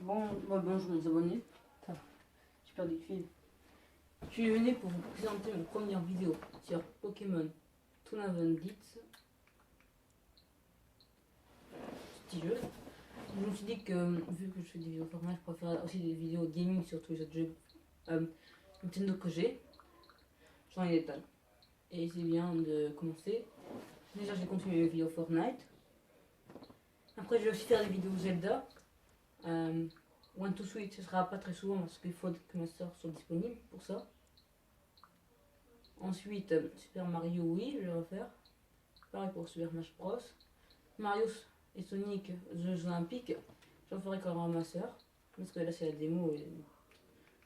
Bonjour mes abonnés. Putain, j'ai perdu le fil. Je suis venu pour vous présenter ma première vidéo sur Pokémon Tournament-Blitz. Petit jeu. Je me suis dit que vu que je fais des vidéos format, je préfère aussi des vidéos gaming sur tous les autres jeux Nintendo que j'ai. J'en ai des tonnes. Et c'est bien de commencer. Déjà j'ai continué les vidéos Fortnite. Après je vais aussi faire des vidéos Zelda. One to Switch, ce sera pas très souvent parce qu'il faut que ma soeur soit disponible pour ça. Ensuite, Super Mario, oui, je vais refaire. Pareil pour Super Smash Bros. Mario et Sonic, Jeux Olympiques, j'en ferai quand même à ma soeur. Parce que là, c'est la démo. Et...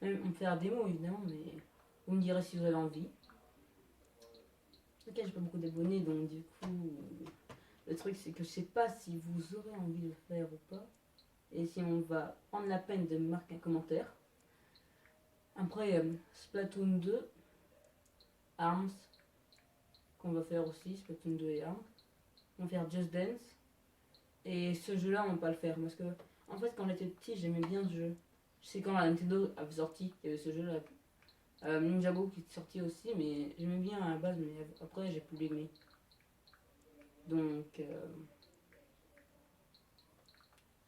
même on fait la démo évidemment, mais vous me direz si vous avez envie. Ok, j'ai pas beaucoup d'abonnés, donc du coup, le truc c'est que je sais pas si vous aurez envie de le faire ou pas. Et si on va prendre la peine de me marquer un commentaire. Après, Splatoon 2, Arms, qu'on va faire aussi, Splatoon 2 et Arms. On va faire Just Dance. Et ce jeu-là, on va pas le faire parce que, en fait, quand j'étais petit, j'aimais bien ce jeu. Je sais quand la Nintendo avait sorti, il y avait ce jeu-là. Ninjago qui est sorti aussi, mais j'aimais bien à la base, mais après, j'ai plus l'aimé. Donc,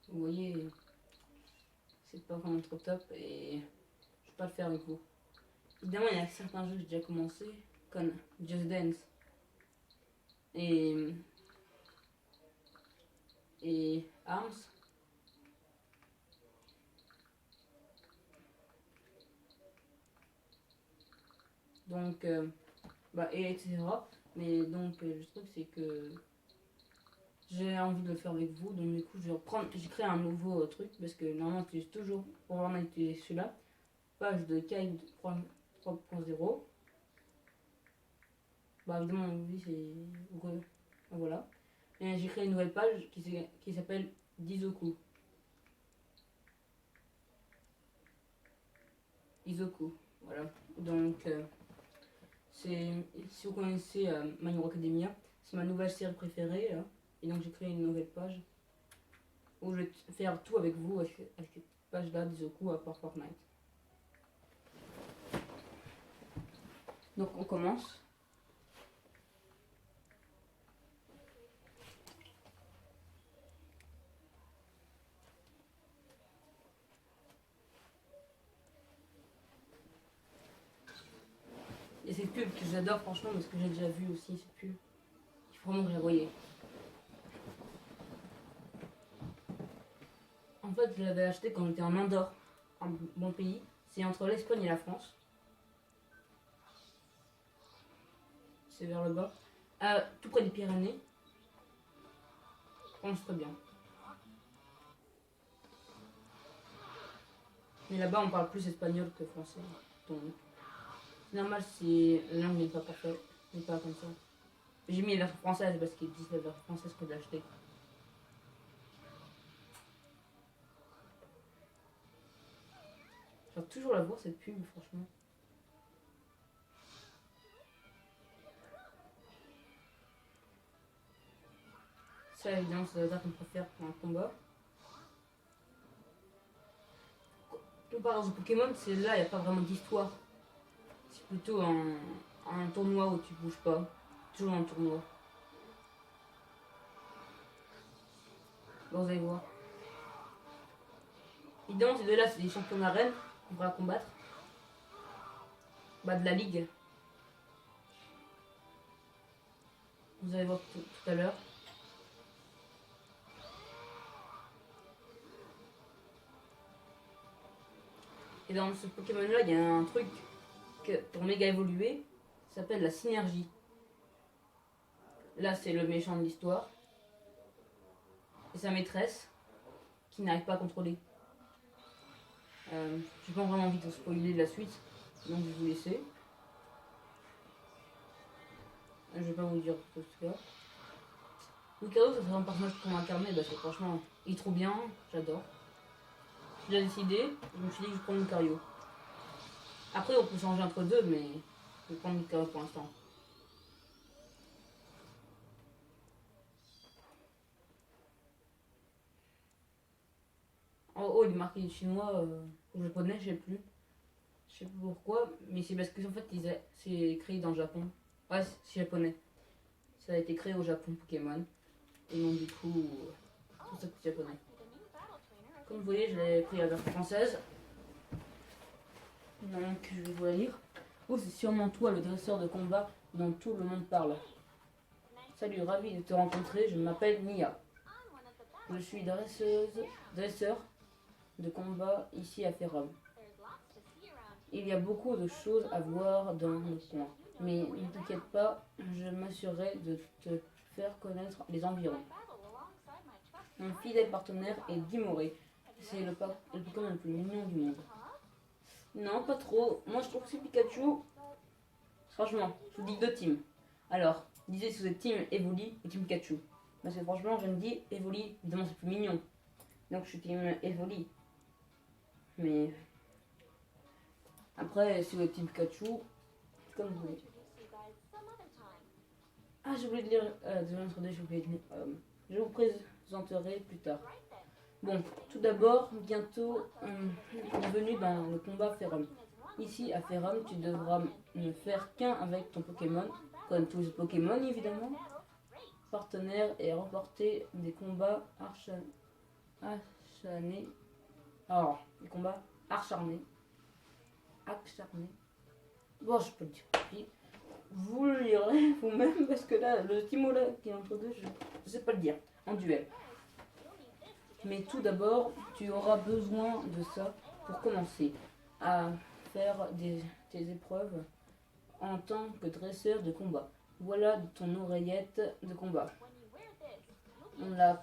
vous voyez, c'est pas vraiment trop top et je vais pas le faire avec vous. Évidemment, il y a certains jeux que j'ai déjà commencé, comme Just Dance et Arms. Donc, et etc. Mais donc, le truc c'est que j'ai envie de le faire avec vous, donc du coup, j'ai créé un nouveau truc parce que normalement, j'utilise toujours, pour vraiment utiliser celui-là, page de Kyle 3.0. Bah, évidemment, oui, c'est. Voilà. Et j'ai créé une nouvelle page qui s'appelle Izoku. Izoku, voilà. Donc, si vous connaissez My Hero Academia, c'est ma nouvelle série préférée. Là. Et donc, j'ai créé une nouvelle page où je vais faire tout avec vous, avec cette page-là d'Izoku à part Fortnite. Donc, on commence. Et cette pub que j'adore franchement parce que j'ai déjà vu aussi cette pub. Il faut vraiment que je la voyais. En fait, je l'avais acheté quand j'étais en Andorre, un bon pays. C'est entre l'Espagne et la France. C'est vers le bas. Tout près des Pyrénées. Je pense très bien. Mais là-bas, on parle plus espagnol que français. Donc, c'est normal si la langue n'est pas parfaite, n'est pas comme ça. J'ai mis la version française parce qu'ils disent la version française que j'ai acheté. J'aurais toujours la voir cette pub, franchement. Ça, évidemment, c'est la qu'on préfère pour un combat. Comparé aux Pokémon, c'est là, il n'y a pas vraiment d'histoire. C'est plutôt un tournoi où tu bouges pas. Toujours un tournoi. Bon, vous allez voir. Évidemment, ces deux-là, c'est des champions d'arène qu'on va combattre. Bah, de la ligue. Vous allez voir tout à l'heure. Et dans ce Pokémon-là, il y a un truc que pour méga évoluer, ça s'appelle la synergie. Là, c'est le méchant de l'histoire. Et sa maîtresse, qui n'arrive pas à contrôler. J'ai pas vraiment envie de spoiler la suite, donc je vais vous laisser. Je vais pas vous dire tout ce cas. Lucario, ça serait un personnage qu'on incarner parce que franchement, il est trop bien, j'adore. J'ai déjà décidé, je me suis dit que je prends Lucario. Après, on peut changer entre deux, mais je vais prendre Lucario pour l'instant. En haut, il est marqué chinois ou japonais, je sais plus. Je sais plus pourquoi, mais c'est parce que en fait, c'est créé dans le Japon. Ouais, c'est japonais. Ça a été créé au Japon, Pokémon. Et donc, du coup, c'est pour ça que c'est japonais. Comme vous voyez, je l'ai pris à la version française. Donc, je vais vous la lire. Oh, c'est sûrement toi, le dresseur de combat dont tout le monde parle. Salut, ravi de te rencontrer, je m'appelle Mia. Je suis dresseur de combat ici à Ferrum. Il y a beaucoup de choses à voir dans le coin. Mais ne t'inquiète pas, je m'assurerai de te faire connaître les environs. Mon fidèle partenaire est Dimoré. C'est le Pokémon le plus mignon du monde. Non, pas trop. Moi, je trouve que c'est Pikachu. Franchement, je vous dis deux teams. Alors, disez si vous êtes team Evoli ou team Pikachu. Parce que franchement, je me dis Evoli, évidemment, c'est plus mignon. Donc, je suis team Evoli. Mais après, si vous êtes team Pikachu, comme vous voulez. Ah, j'ai oublié de lire je vous présenterai plus tard. Bon, tout d'abord, bientôt, bienvenue dans le combat Ferrum. Ici, à Ferrum, tu devras ne faire qu'un avec ton Pokémon, comme tous les Pokémon évidemment, partenaire et remporter des combats acharnés. Alors, des combats acharnés. Bon, je peux le dire. Puis, vous le lirez vous-même parce que là, le petit mot là qui est entre deux, je ne sais pas le dire en duel. Mais tout d'abord, tu auras besoin de ça pour commencer à faire tes épreuves en tant que dresseur de combat. Voilà ton oreillette de combat. En la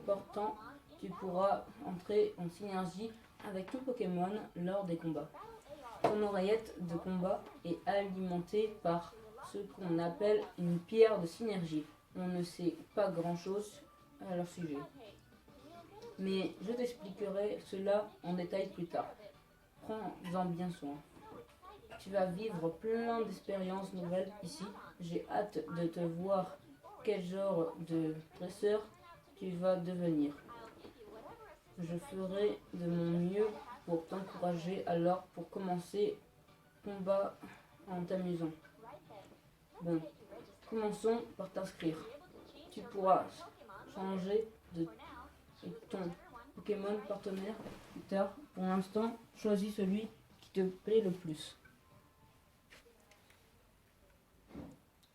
portant, tu pourras entrer en synergie avec ton Pokémon lors des combats. Ton oreillette de combat est alimentée par ce qu'on appelle une pierre de synergie. On ne sait pas grand-chose à leur sujet. Mais je t'expliquerai cela en détail plus tard. Prends-en bien soin. Tu vas vivre plein d'expériences nouvelles ici. J'ai hâte de te voir quel genre de dresseur tu vas devenir. Je ferai de mon mieux pour t'encourager alors pour commencer combat en t'amusant. Bon, commençons par t'inscrire. Tu pourras changer de ton Pokémon partenaire plus tard. Pour l'instant, choisis celui qui te plaît le plus.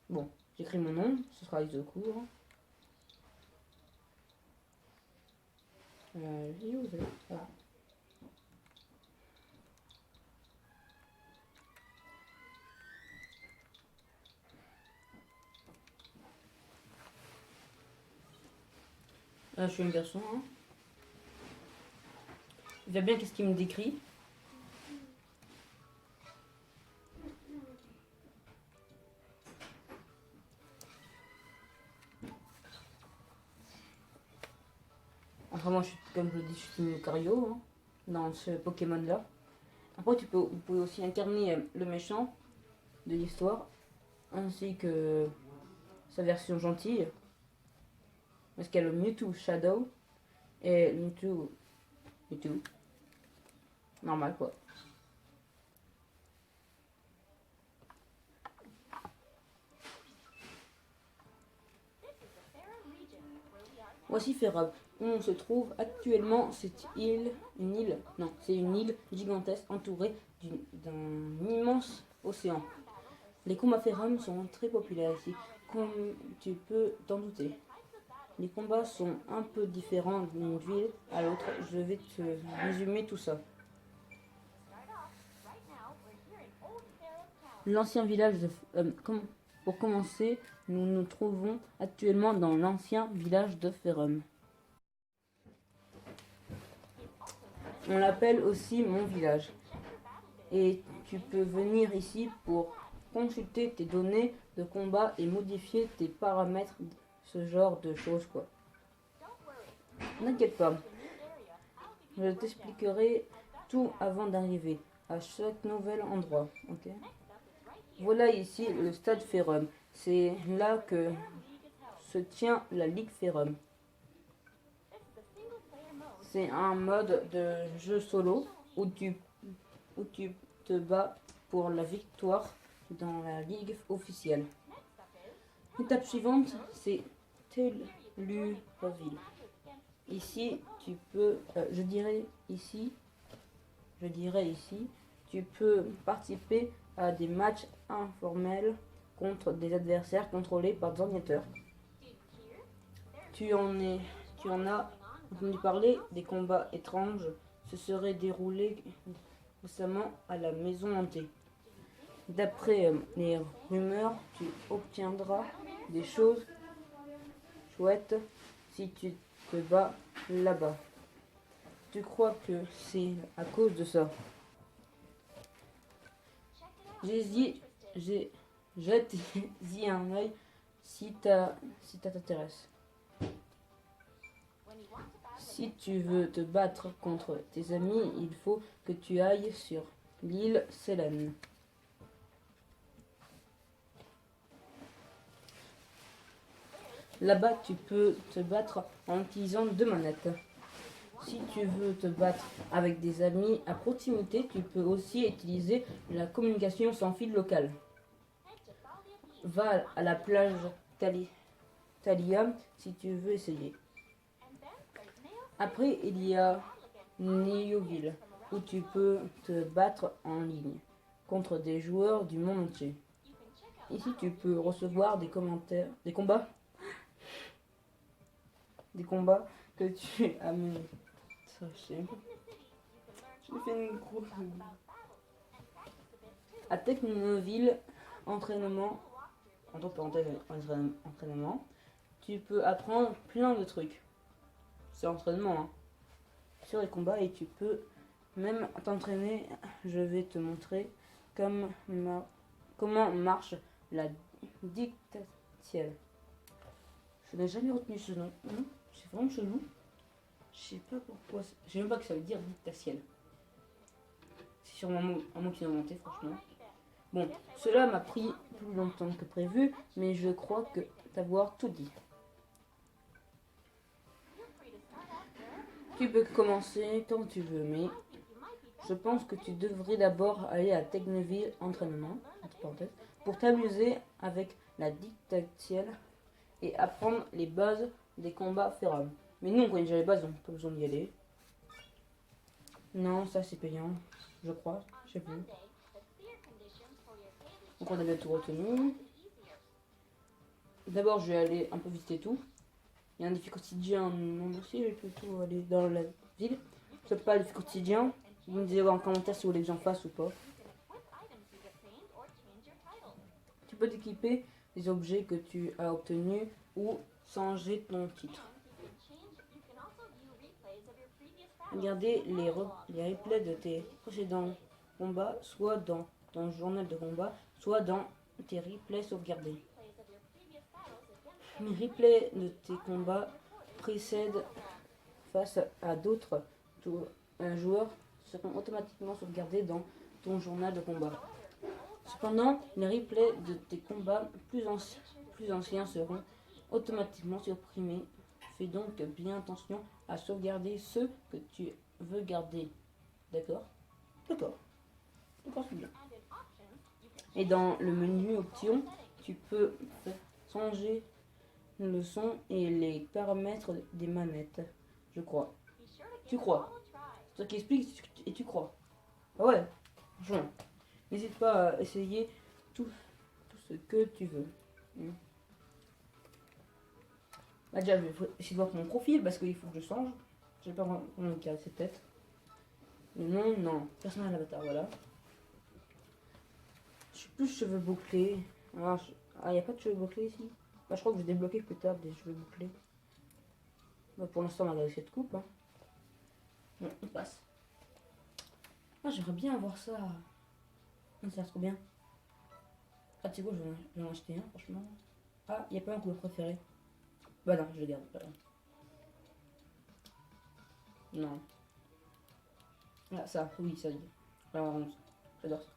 Bon, j'écris mon nom, ce sera les cours. Voilà. Là, je suis une garçon. Hein. Il va bien qu'est-ce qu'il me décrit. Enfin, moi, comme je le dis, je suis Lucario hein, dans ce Pokémon-là. Après, vous pouvez aussi incarner le méchant de l'histoire, ainsi que sa version gentille. Parce qu'il y a le Mewtwo Shadow et le Mewtwo normal quoi. Voici Ferrum, où on se trouve actuellement cette île, c'est une île gigantesque entourée d'un immense océan. Les combats Ferrum sont très populaires ici, comme tu peux t'en douter. Les combats sont un peu différents d'une ville à l'autre, je vais te résumer tout ça. L'ancien village pour commencer, nous nous trouvons actuellement dans l'ancien village de Ferrum. On l'appelle aussi mon village. Et tu peux venir ici pour consulter tes données de combat et modifier tes paramètres, ce genre de choses quoi. N'inquiète pas, je t'expliquerai tout avant d'arriver à chaque nouvel endroit. Okay. Voilà ici le stade Ferrum. C'est là que se tient la Ligue Ferrum. C'est un mode de jeu solo où tu te bats pour la victoire dans la ligue officielle. L'étape suivante, c'est Telluroville. Ici, tu peux, je dirais ici, tu peux participer à des matchs informels contre des adversaires contrôlés par des ordinateurs. Tu en as entendu parler des combats étranges se seraient déroulés récemment à la maison hantée. D'après les rumeurs, tu obtiendras des choses chouettes si tu te bats là-bas. Tu crois que c'est à cause de ça? Jette-y un œil si ça t'intéresse. Si tu veux te battre contre tes amis, il faut que tu ailles sur l'île Célène. Là-bas, tu peux te battre en utilisant 2 manettes. Si tu veux te battre avec des amis à proximité, tu peux aussi utiliser la communication sans fil locale. Va à la plage Thalia si tu veux essayer. Après, il y a Neoville, où tu peux te battre en ligne contre des joueurs du monde entier. Ici, tu peux recevoir des combats que tu as menés. J'ai fait une grosse. À Technoville, entraînement, entre parenthèses, entraînement, tu peux apprendre plein de trucs. C'est entraînement, hein, sur les combats, et tu peux même t'entraîner. Je vais te montrer comment marche la dictatielle. Je n'ai jamais retenu ce nom. C'est vraiment chelou. Je sais pas pourquoi. Je sais même pas que ça veut dire dictatielle. C'est sûrement un mot qu'ils ont inventé, franchement. Bon, cela m'a pris plus longtemps que prévu, mais je crois que t'avoir tout dit. Tu peux commencer quand tu veux, mais je pense que tu devrais d'abord aller à Technoville entraînement, pour t'amuser avec la dictatielle et apprendre les bases des combats ferrables. Mais nous, on connaît déjà les bases, donc pas besoin d'y aller. Non, ça c'est payant, je crois, je sais plus. Donc on avait tout retenu. D'abord, je vais aller un peu visiter tout. Il y a un défi quotidien, non merci, je vais plutôt aller dans la ville. Ce n'est pas le défi quotidien. Vous me direz en commentaire si vous voulez que j'en fasse ou pas. Tu peux t'équiper des objets que tu as obtenus ou changer ton titre. Regardez les replays de tes précédents combats, soit dans ton journal de combat, soit dans tes replays sauvegardés. Les replays de tes combats précèdent face à d'autres joueurs seront automatiquement sauvegardés dans ton journal de combat. Cependant, les replays de tes combats plus anciens seront automatiquement supprimés. Fais donc bien attention à sauvegarder ceux que tu veux garder. D'accord? D'accord. D'accord, c'est bien. Et dans le menu options, tu peux changer le son et les paramètres des manettes. Je crois. Tu crois? C'est toi qui explique et tu crois. Ah ouais, franchement. N'hésite pas à essayer tout ce que tu veux. Bah déjà, je vais essayer de voir mon profil parce qu'il faut que je change. Je vais pas vraiment caresser peut-être. Non. Personnel avatar, voilà. Je suis plus cheveux bouclés. Ah, il n'y a pas de cheveux bouclés ici. Bah, je crois que je vais débloquer plus tard des cheveux bouclés. Bah, pour l'instant, on va regarder cette coupe. Hein. Bon, on passe. Ah, j'aimerais bien avoir ça. Ça a l'air trop bien. Ah, tu sais quoi, je vais en acheter un, franchement. Ah, il n'y a pas un couleur préférée. Bah non, je le garde. Voilà. Non. Ah, ça, oui, ça y est. Alors, j'adore ça.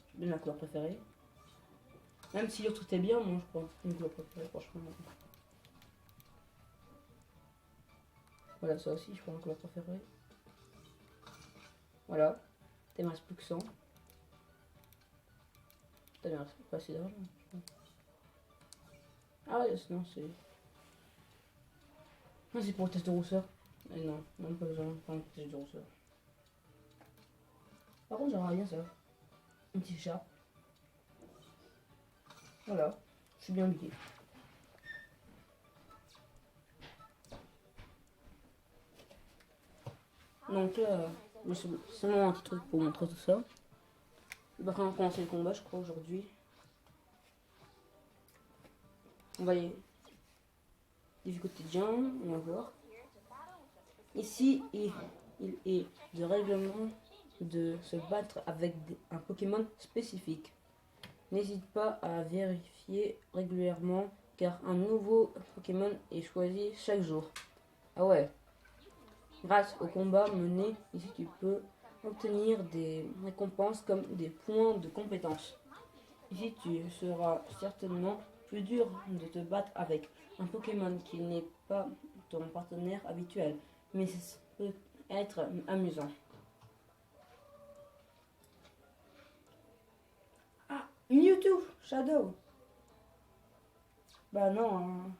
C'est bien ma couleur préférée. Même si l'autre était bien, moi je crois. Une couleur préférée, franchement. Voilà, ça aussi, je crois que ma préférée. Voilà. Il me reste plus que 100. Il me reste pas assez d'argent. Ah, non, c'est. Non, c'est pour le test de rousseur. Et non, même pas besoin de test de rousseur. Par contre, j'aimerais bien ça. Un petit chat. Voilà. Je suis bien habillé. Donc là, c'est seulement un petit truc pour montrer tout ça. On va vraiment commencer le combat, je crois, aujourd'hui. On va y du quotidien, on va voir. Ici, il est de règlement de se battre avec un Pokémon spécifique. N'hésite pas à vérifier régulièrement car un nouveau Pokémon est choisi chaque jour. Ah ouais. Grâce au combat mené, ici tu peux obtenir des récompenses comme des points de compétence. Ici tu seras certainement plus dur de te battre avec un Pokémon qui n'est pas ton partenaire habituel, mais ça peut être amusant. Ah, Mewtwo Shadow. Bah non, non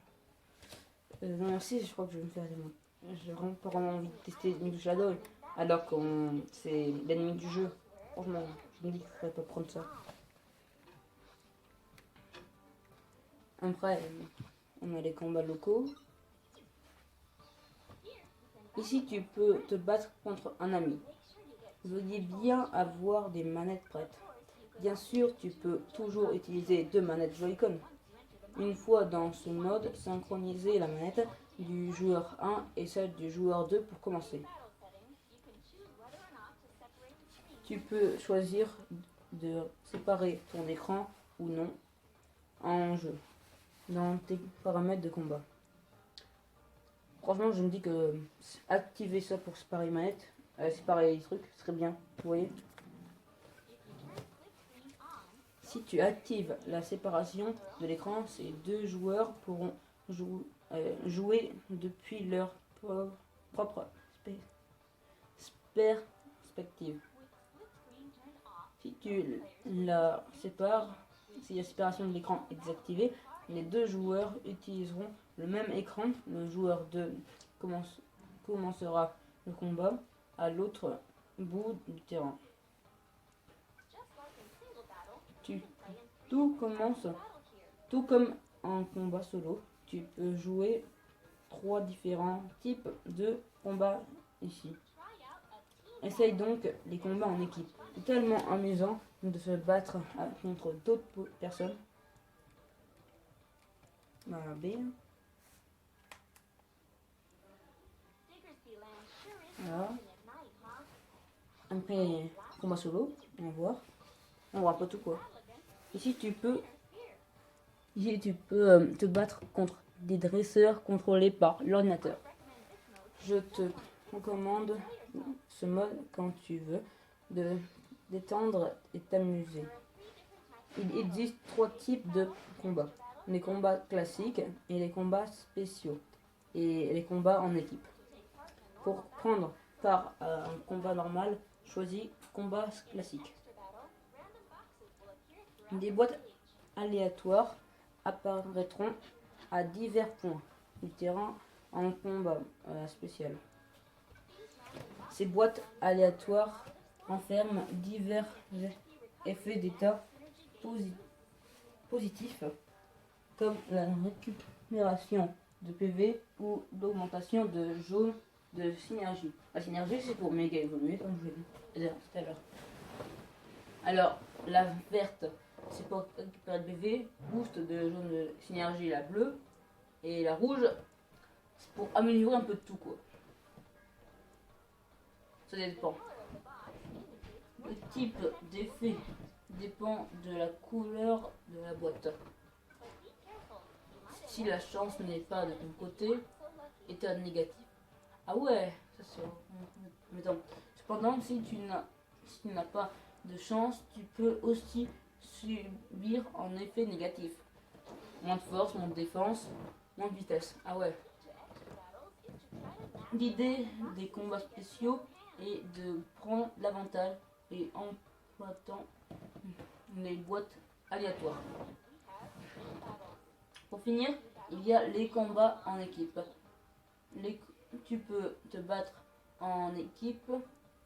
merci, je crois que je vais me faire des mots. J'ai vraiment pas vraiment envie de tester Mewtwo Shadow alors que c'est l'ennemi du jeu. Franchement, je me dis qu'il faudrait pas prendre ça. Après, on a les combats locaux. Ici, tu peux te battre contre un ami. Veuillez bien avoir des manettes prêtes. Bien sûr, tu peux toujours utiliser 2 manettes Joy-Con. Une fois dans ce mode, synchroniser la manette du joueur 1 et celle du joueur 2 pour commencer. Tu peux choisir de séparer ton écran ou non en jeu dans tes paramètres de combat. Franchement, je me dis que activer ça pour séparer les manettes, séparer les trucs, ce serait bien. Vous voyez ? Si tu actives la séparation de l'écran, ces 2 joueurs pourront jouer depuis leur propre perspective. Si tu la sépares, si la séparation de l'écran est désactivée, les 2 joueurs utiliseront le même écran. Le joueur 2 commencera le combat à l'autre bout du terrain. Tout comme en combat solo, tu peux jouer 3 différents types de combats ici. Essaye donc les combats en équipe. C'est tellement amusant de se battre contre d'autres personnes. Bah, B. Voilà. Après, combat solo, on va voir. On voit pas tout quoi. Ici tu peux te battre contre des dresseurs contrôlés par l'ordinateur. Je te recommande ce mode quand tu veux de détendre et t'amuser. Il existe 3 types de combats. Les combats classiques et les combats spéciaux et les combats en équipe. Pour prendre part à un combat normal, choisis combat classique. Des boîtes aléatoires apparaîtront à divers points du terrain en combat spécial. Ces boîtes aléatoires enferment divers effets d'état positifs comme la récupération de PV ou l'augmentation de jaune de synergie. La synergie c'est pour méga évoluer comme je l'ai dit tout à l'heure. Alors la verte c'est pour récupérer de PV, boost de jaune de synergie la bleue et la rouge c'est pour améliorer un peu de tout quoi. Ça dépend. Le type d'effet dépend de la couleur de la boîte. Si la chance n'est pas de ton côté, état négatif. Ah ouais, ça c'est. Cependant, si tu n'as pas de chance, tu peux aussi subir un effet négatif. Moins de force, moins de défense, moins de vitesse. Ah ouais. L'idée des combats spéciaux est de prendre l'avantage et emploi les boîtes aléatoires. Pour finir, il y a les combats en équipe. Tu peux te battre en équipe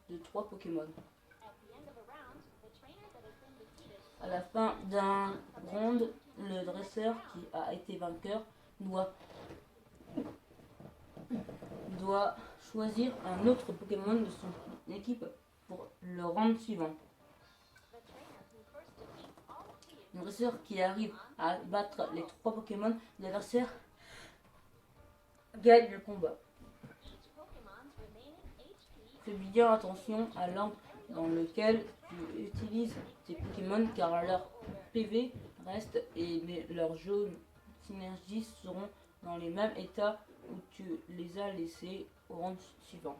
de 3 Pokémon. À la fin d'un round, le dresseur qui a été vainqueur doit choisir un autre Pokémon de son équipe pour le round suivant. Le dresseur qui arrive à battre les 3 Pokémon de l'adversaire gagne le combat. Fais bien attention à l'ordre dans lequel tu utilises tes Pokémon car leur PV reste et leurs jaunes synergies seront dans les mêmes états où tu les as laissés au round suivant.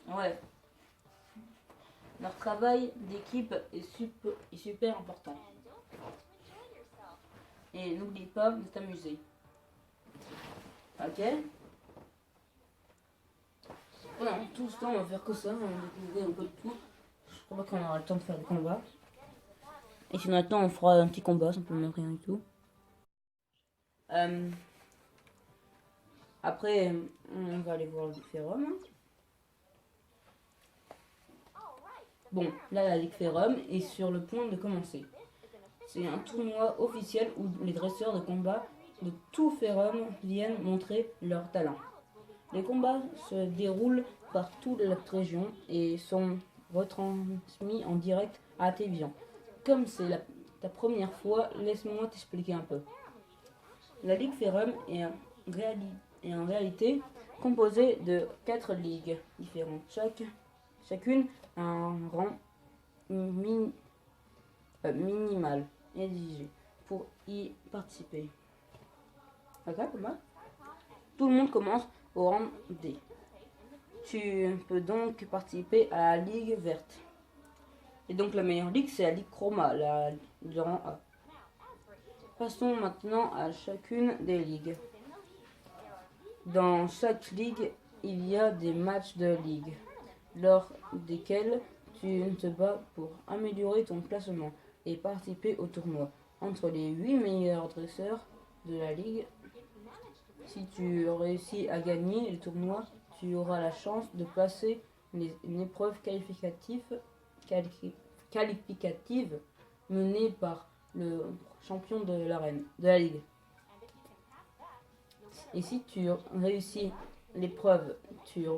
Ouais. Leur travail d'équipe est super important. Et n'oublie pas de t'amuser. Ok? Voilà, tout ce temps on va faire que ça, on va découvrir un peu de tout. Je crois pas qu'on aura le temps de faire des combats. Et si on a le temps, on fera un petit combat, simplement rien du tout. Après, on va aller voir le Ferrum. Bon, là la Ligue Ferrum est sur le point de commencer. C'est un tournoi officiel où les dresseurs de combat de tout Ferrum viennent montrer leur talent. Les combats se déroulent par toute la région et sont retransmis en direct à la télévision. Comme c'est ta première fois, laisse-moi t'expliquer un peu. La Ligue Ferrum est en réalité composée de 4 ligues différentes. Chacune a un rang minimal exigé pour y participer. D'accord, tout le monde commence au rang D. Tu peux donc participer à la Ligue verte. Et donc la meilleure ligue, c'est la Ligue Chroma, le rang A. Passons maintenant à chacune des ligues. Dans chaque ligue, il y a des matchs de ligue, lors desquels tu te bats pour améliorer ton classement et participer au tournoi entre les 8 meilleurs dresseurs de la ligue. Si tu réussis à gagner le tournoi, tu auras la chance de passer une épreuve qualificative menée par le champion de la ligue. Et si tu réussis l'épreuve, tu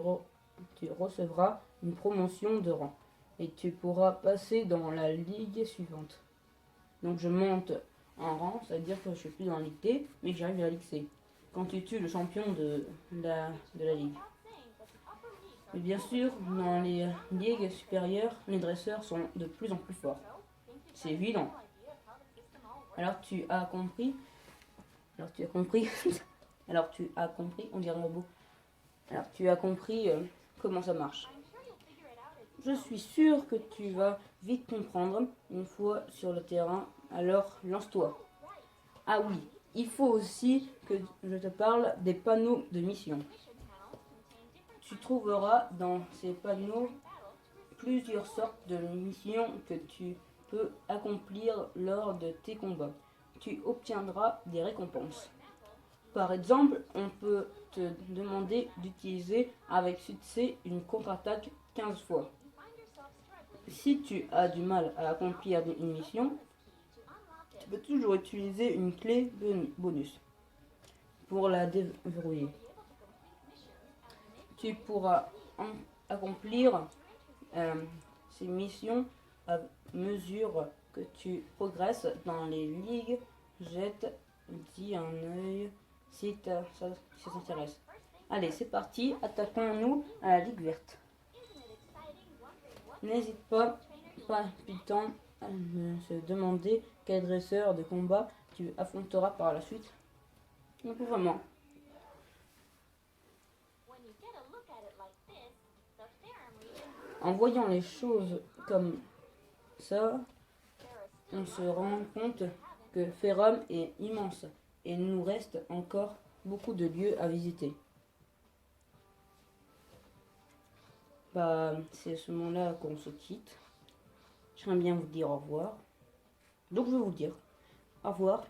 recevras une promotion de rang et tu pourras passer dans la ligue suivante. Donc je monte en rang, c'est-à-dire que je suis plus dans la ligue D, mais que j'arrive à la ligue C. Quand tu tues le champion de la ligue. Mais bien sûr, dans les ligues supérieures, les dresseurs sont de plus en plus forts. C'est évident. Alors tu as compris, on dirait un robot. Alors tu as compris comment ça marche. Je suis sûr que tu vas vite comprendre une fois sur le terrain, alors lance-toi. Ah oui, il faut aussi que je te parle des panneaux de mission. Tu trouveras dans ces panneaux plusieurs sortes de missions que tu peux accomplir lors de tes combats. Tu obtiendras des récompenses. Par exemple, on peut te demander d'utiliser avec succès une contre-attaque 15 fois. Si tu as du mal à accomplir une mission, tu peux toujours utiliser une clé bonus pour la déverrouiller. Tu pourras accomplir ces missions à mesure que tu progresses dans les ligues. Jette-y un œil si ça t'intéresse. Allez, c'est parti, attaquons-nous à la Ligue verte. N'hésite pas palpitant à se demander quel dresseur de combat tu affronteras par la suite. Donc vraiment. En voyant les choses comme ça, on se rend compte que Ferrum est immense et il nous reste encore beaucoup de lieux à visiter. bah, c'est à ce moment-là qu'on se quitte. J'aimerais bien vous dire au revoir. Donc je vais vous dire au revoir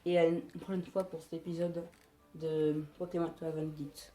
et à une prochaine fois pour cet épisode de Pokémon Tour Vendit.